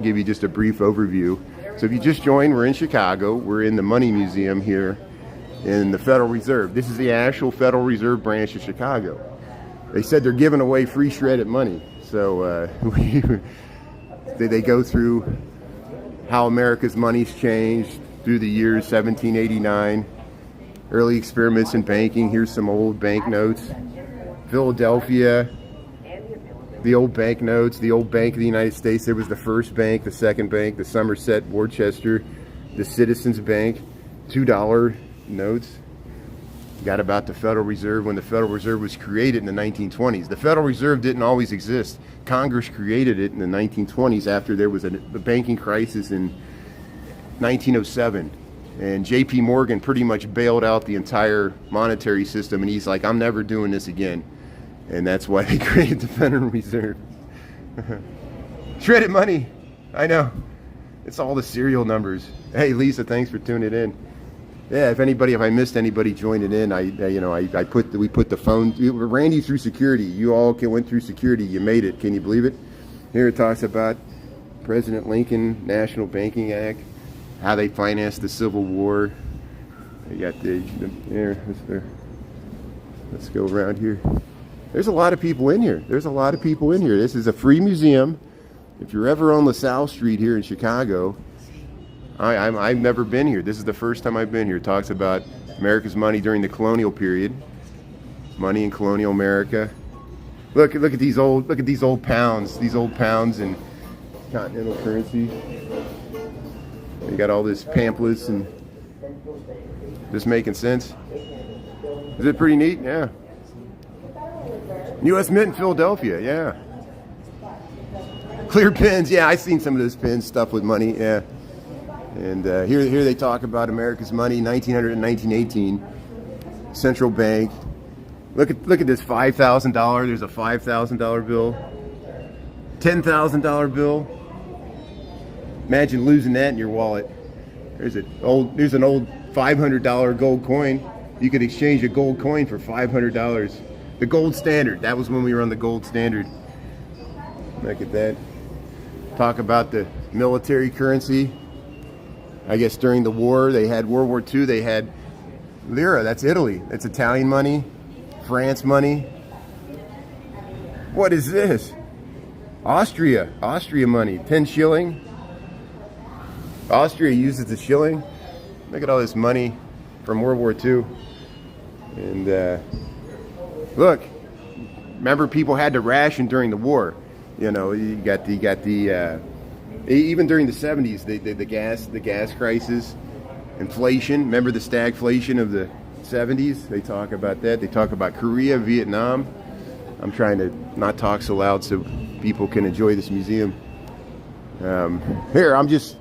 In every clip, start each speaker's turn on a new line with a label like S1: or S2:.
S1: Give you just a brief overview. So if you just joined, we're in Chicago. We're in the Money Museum here in the Federal Reserve. This is the actual Federal Reserve branch of Chicago. They said they're giving away free shredded money. So they go through how America's money's changed through the years 1789, early experiments in banking. Here's some old banknotes. Philadelphia, the old banknotes, the old Bank of the United States. There was the First Bank, the Second Bank, the Somerset, Worcester, the Citizens Bank, $2 notes. Got about the Federal Reserve when the Federal Reserve was created in the 1920s. The Federal Reserve didn't always exist. Congress created it in the 1920s after there was the banking crisis in 1907. And J.P. Morgan pretty much bailed out the entire monetary system, and he's like, I'm never doing this again. And that's why they created the Federal Reserve. Shredded money. I know. It's all the serial numbers. Hey, Lisa, thanks for tuning in. Yeah, if I missed anybody joining in, we put the phone. We ran you through security. You all went through security. You made it. Can you believe it? Here it talks about President Lincoln, National Banking Act, how they financed the Civil War. You got let's go around here. There's a lot of people in here. This is a free museum. If you're ever on LaSalle Street here in Chicago, I've never been here. This is the first time I've been here. It talks about America's money during the colonial period, money in colonial America. Look at these old pounds. These old pounds in continental currency. You got all this pamphlets and this making sense. Is it pretty neat? Yeah. U.S. Mint in Philadelphia, yeah. Clear pens, yeah, I've seen some of those pens stuffed with money, yeah. And here they talk about America's money, 1900 and 1918, central bank. Look at this $5,000. There's a $5,000 bill, $10,000 bill. Imagine losing that in your wallet. There's an old $500 gold coin. You could exchange a gold coin for $500. The gold standard. That was when we were on the gold standard. Look at that. Talk about the military currency. I guess during the war, they had World War II, they had lira. That's Italy. That's Italian money. France money. What is this? Austria money. 10 shilling. Austria uses the shilling. Look at all this money from World War II. And look, remember people had to ration during the war. You know, you got the even during the 70s, the gas crisis, inflation. Remember the stagflation of the 70s? They talk about that. They talk about Korea, Vietnam. I'm trying to not talk so loud so people can enjoy this museum. This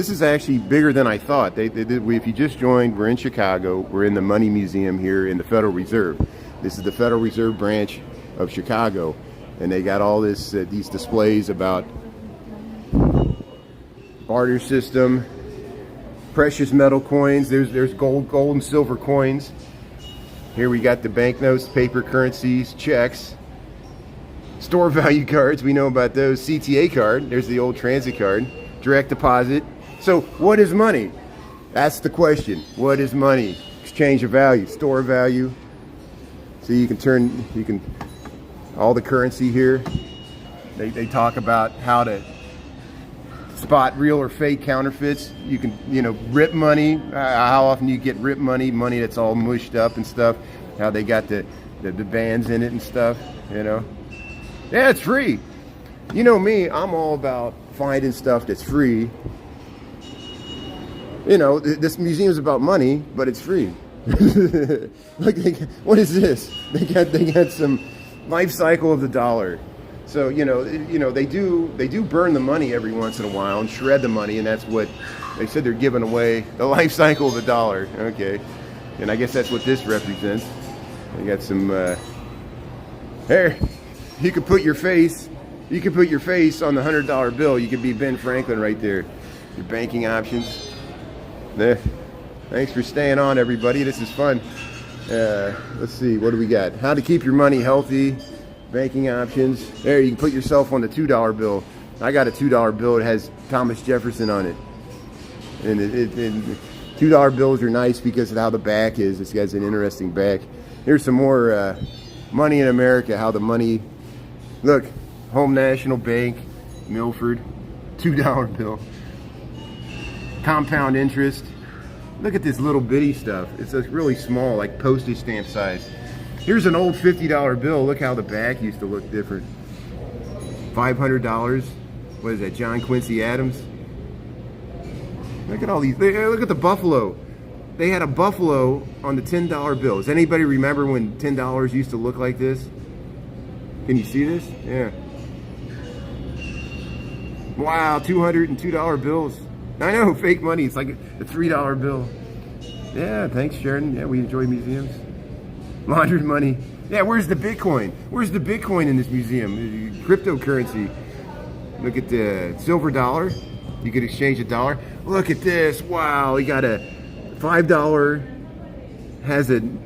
S1: is actually bigger than I thought. If you just joined, we're in Chicago. We're in the Money Museum here in the Federal Reserve. This is the Federal Reserve branch of Chicago, and they got all these displays about barter system, precious metal coins. There's gold and silver coins. Here we got the banknotes, paper currencies, checks, store value cards. We know about those. CTA card. There's the old transit card. Direct deposit. So what is money? That's the question. What is money? Exchange of value, store of value. So you can all the currency here. They talk about how to spot real or fake counterfeits. You can, rip money. How often you get rip money that's all mushed up and stuff. How they got the bands in it and stuff, Yeah, it's free. You know me, I'm all about finding stuff that's free. This museum is about money, but it's free. Look, what is this? They got some life cycle of the dollar. So they do burn the money every once in a while and shred the money, and that's what they said they're giving away, the life cycle of the dollar. Okay, and I guess that's what this represents. They got some. Here, you could put your face. You can put your face on the $100 bill. You could be Ben Franklin right there. Your banking options. There. Thanks for staying on, everybody. This is fun. Let's see. What do we got? How to keep your money healthy. Banking options. There, you can put yourself on the $2 bill. I got a $2 bill. It has Thomas Jefferson on it. And $2 bills are nice because of how the back is. This guy's an interesting back. Here's some more money in America. How the money, look, Home National Bank, Milford, $2 bill. Compound interest. Look at this little bitty stuff. It's really small, like postage stamp size. Here's an old $50 bill. Look how the back used to look different. $500. What is that, John Quincy Adams? Look at all these. Look at the buffalo. They had a buffalo on the $10 bill. Does anybody remember when $10 used to look like this? Can you see this? Yeah. Wow, $202 bills. I know, fake money. It's like a $3 bill. Yeah, thanks, Sheridan. Yeah, we enjoy museums. Laundered money. Yeah, where's the Bitcoin? Where's the Bitcoin in this museum? Cryptocurrency. Look at the silver dollar. You could exchange a dollar. Look at this. Wow, he got a $5. Has an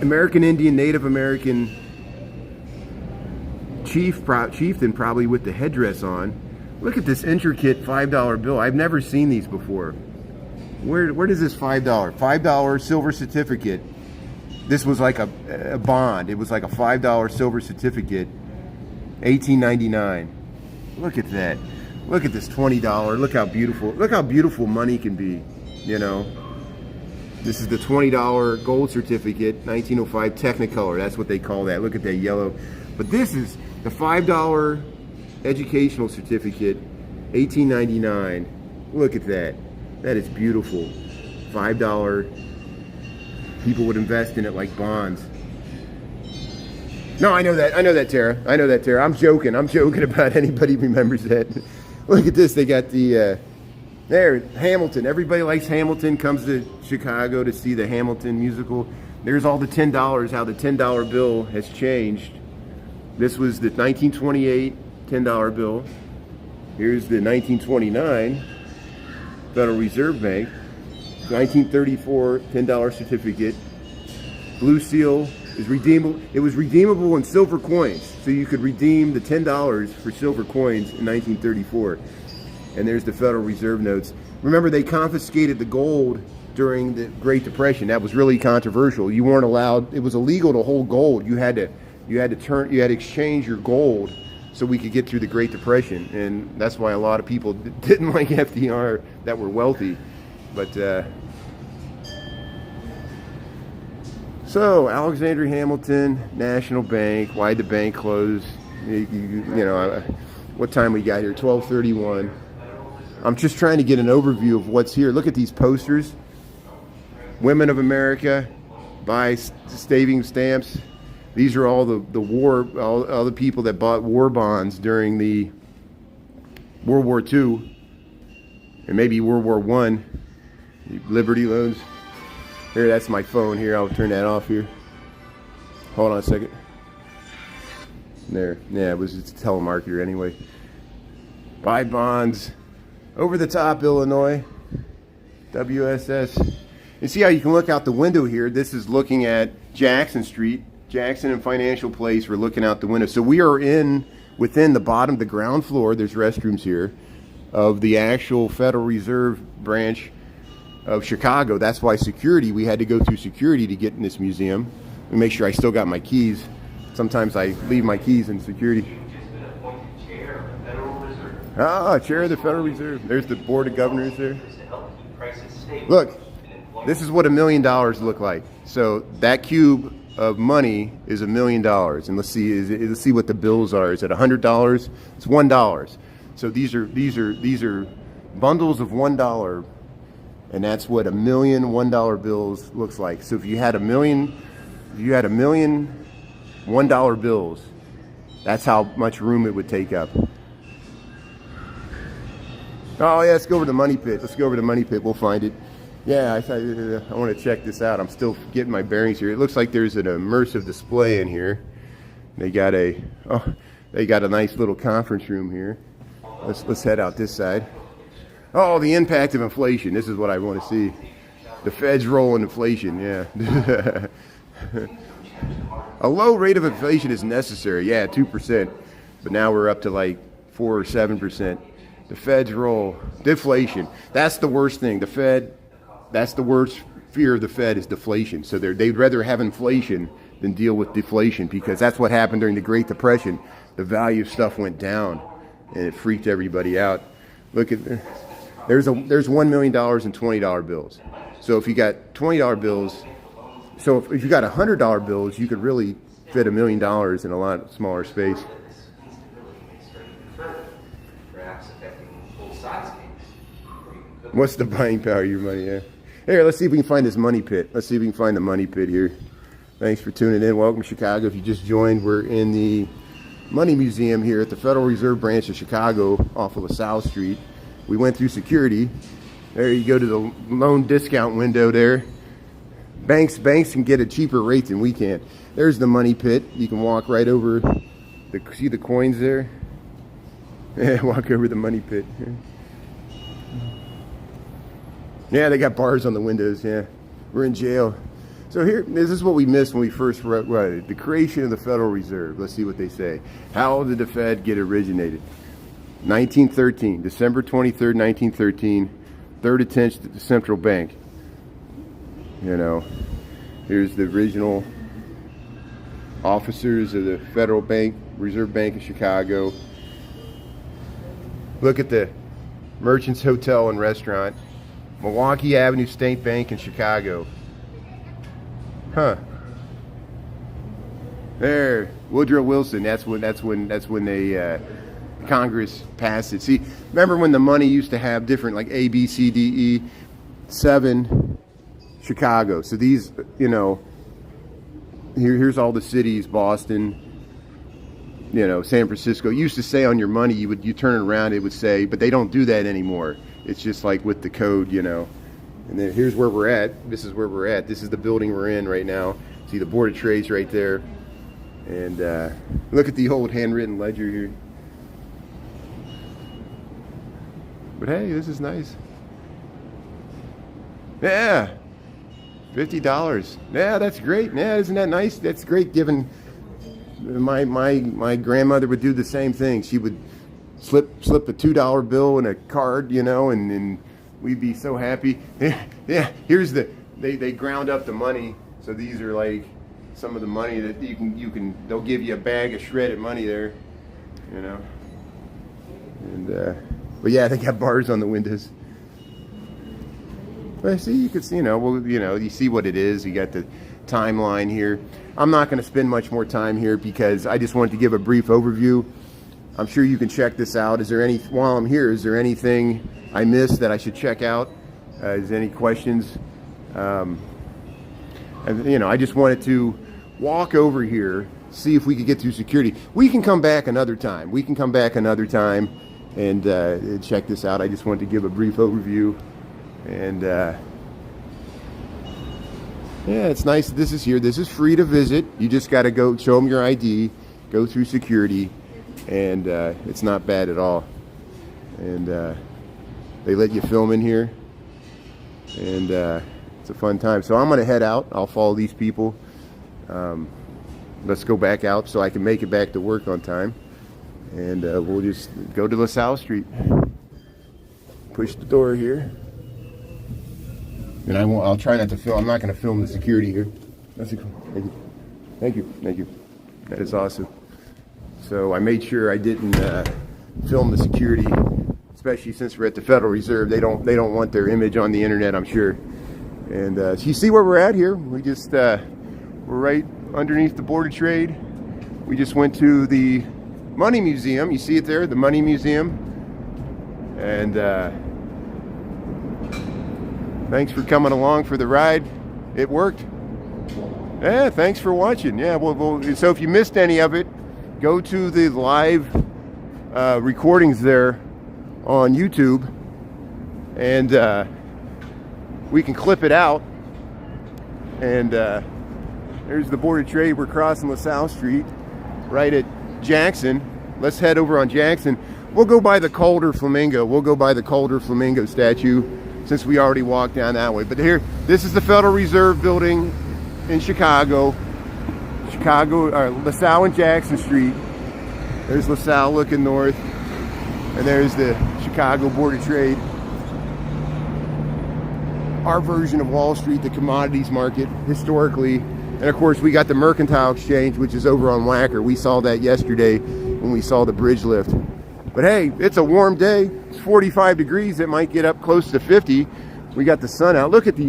S1: American Indian, Native American chieftain probably with the headdress on. Look at this intricate $5 bill. I've never seen these before. Where does this $5? $5 silver certificate. This was like a bond. It was like a $5 silver certificate. 1899. Look at that. Look at this $20. Look how beautiful. Look how beautiful money can be. You know. This is the $20 gold certificate, 1905 Technicolor. That's what they call that. Look at that yellow. But this is the $5 educational certificate, 1899. Look at that. That is beautiful. $5. People would invest in it like bonds. No, I know that. I know that, Tara. I know that, Tara. I'm joking. I'm joking about anybody remembers that. Look at this. They got the, there, Hamilton. Everybody likes Hamilton, comes to Chicago to see the Hamilton musical. There's all the $10, how the $10 bill has changed. This was the 1928 $10 bill. Here's the 1929 Federal Reserve Bank. 1934 $10 certificate. Blue seal is redeemable. It was redeemable in silver coins, so you could redeem the $10 for silver coins in 1934. And there's the Federal Reserve notes. Remember, they confiscated the gold during the Great Depression. That was really controversial. You weren't allowed. It was illegal to hold gold. You had to exchange your gold so we could get through the Great Depression, and that's why a lot of people didn't like FDR that were wealthy. But so Alexander Hamilton National Bank. Why'd the bank close? You know, what time we got here? 12:31. I'm just trying to get an overview of what's here. Look at these posters. Women of America, buy saving stamps. These are all all the people that bought war bonds during the World War II and maybe World War I. Liberty loans. Here, that's my phone here. I'll turn that off here. Hold on a second. There. Yeah, it was just a telemarketer anyway. Buy bonds. Over the top, Illinois. WSS. You see how you can look out the window here? This is looking at Jackson Street. Jackson and Financial Place. We're looking out the window. So we are within the bottom, the ground floor. There's restrooms here of the actual Federal Reserve branch of Chicago. That's why we had to go through security to get in this museum. Let me make sure I still got my keys. Sometimes I leave my keys in security. Ah, chair of the Federal Reserve. There's the Board of Governors there. Look, this is what $1 million look like. So that cube of money is $1 million. And let's see what the bills are. Is it $100? It's $1. So these are bundles of $1. And that's what $1 million $1 bills looks like. So if you had $1 million $1 bills, that's how much room it would take up. Oh yeah, let's go over to the money pit. Let's go over to the money pit. We'll find it. Yeah, I want to check this out. I'm still getting my bearings here. It looks like there's an immersive display in here. They got a nice little conference room here. Let's head out this side. Oh, the impact of inflation. This is what I want to see. The Fed's role in inflation, yeah. A low rate of inflation is necessary. Yeah, 2%. But now we're up to like 4 or 7%. The Fed's roll. Deflation. That's the worst thing. The Fed, that's the worst fear of the Fed is deflation. So they'd rather have inflation than deal with deflation, because that's what happened during the Great Depression. The value of stuff went down and it freaked everybody out. Look at there's $1 million in $20 bills. So if you got $20 bills, so if you got $100 bills, you could really fit $1 million in a lot smaller space. What's the buying power of your money? Yeah. Here, let's see if we can find this money pit. Let's see if we can find the money pit here. Thanks for tuning in. Welcome to Chicago. If you just joined, we're in the Money Museum here at the Federal Reserve branch of Chicago off of LaSalle Street. We went through security. There you go to the loan discount window there. Banks can get a cheaper rate than we can. There's the money pit. You can walk right over. See the coins there? Yeah, walk over the money pit. Yeah, they got bars on the windows. Yeah, we're in jail. So here, this is what we missed when we first wrote it. The creation of the Federal Reserve. Let's see what they say. How did the Fed get originated? 1913, December 23rd, 1913. Third attempt at the central bank. You know, here's the original officers of the Federal Bank, Reserve Bank of Chicago. Look at the Merchants Hotel and Restaurant. Milwaukee Avenue State Bank in Chicago. Huh. There, Woodrow Wilson. That's when they Congress passed it. See, remember when the money used to have different, like A, B, C, D, E, 7, Chicago. So these, you know, here's all the cities: Boston, you know, San Francisco. It used to say on your money, you turn it around, it would say, but they don't do that anymore. It's just like with the code, you know. And then here's where we're at. This is where we're at. This is the building we're in right now. See the Board of Trade right there. And look at the old handwritten ledger here. But hey, this is nice. Yeah, $50. Yeah, that's great. Yeah, isn't that nice? That's great. Given my grandmother would do the same thing. She would slip a $2 bill in a card, you know, and we'd be so happy. Yeah, here's they ground up the money. So these are like some of the money that you can they'll give you a bag of shredded money there, you know. And but yeah, they got bars on the windows. But see, you can see, you see what it is. You got the timeline here. I'm not going to spend much more time here because I just wanted to give a brief overview. I'm sure you can check this out. While I'm here, is there anything I missed that I should check out? Is there any questions? I just wanted to walk over here, see if we could get through security. We can come back another time. And check this out. I just wanted to give a brief overview. And yeah, it's nice. This is here. This is free to visit. You just got to go show them your ID, go through security, and it's not bad at all. And they let you film in here, and it's a fun time. So I'm going to head out. I'll follow these people. Let's go back out so I can make it back to work on time. And we'll just go to LaSalle Street. Push the door here. And I'll try not to film. I'm not going to film the security here. That's cool. Thank you. That is awesome. So I made sure I didn't film the security, especially since we're at the Federal Reserve. They don't want their image on the internet, I'm sure. And so you see where we're at here. We just we're right underneath the Board of Trade. We just went to the Money Museum. You see it there, the Money Museum. And thanks for coming along for the ride. It worked. Yeah, thanks for watching. Yeah, so if you missed any of it, go to the live recordings there on YouTube, and we can clip it out. And there's the Board of Trade. We're crossing LaSalle Street, right at Jackson. Let's head over on Jackson. We'll go by the Calder Flamingo. We'll go by the Calder Flamingo statue, since we already walked down that way. But here, this is the Federal Reserve building in Chicago, LaSalle and Jackson Street. There's LaSalle looking north. And there's the Chicago Board of Trade. Our version of Wall Street, the commodities market, historically. And of course, we got the Mercantile Exchange, which is over on Wacker. We saw that yesterday when we saw the bridge lift. But hey, it's a warm day. It's 45 degrees. It might get up close to 50. We got the sun out. Look at these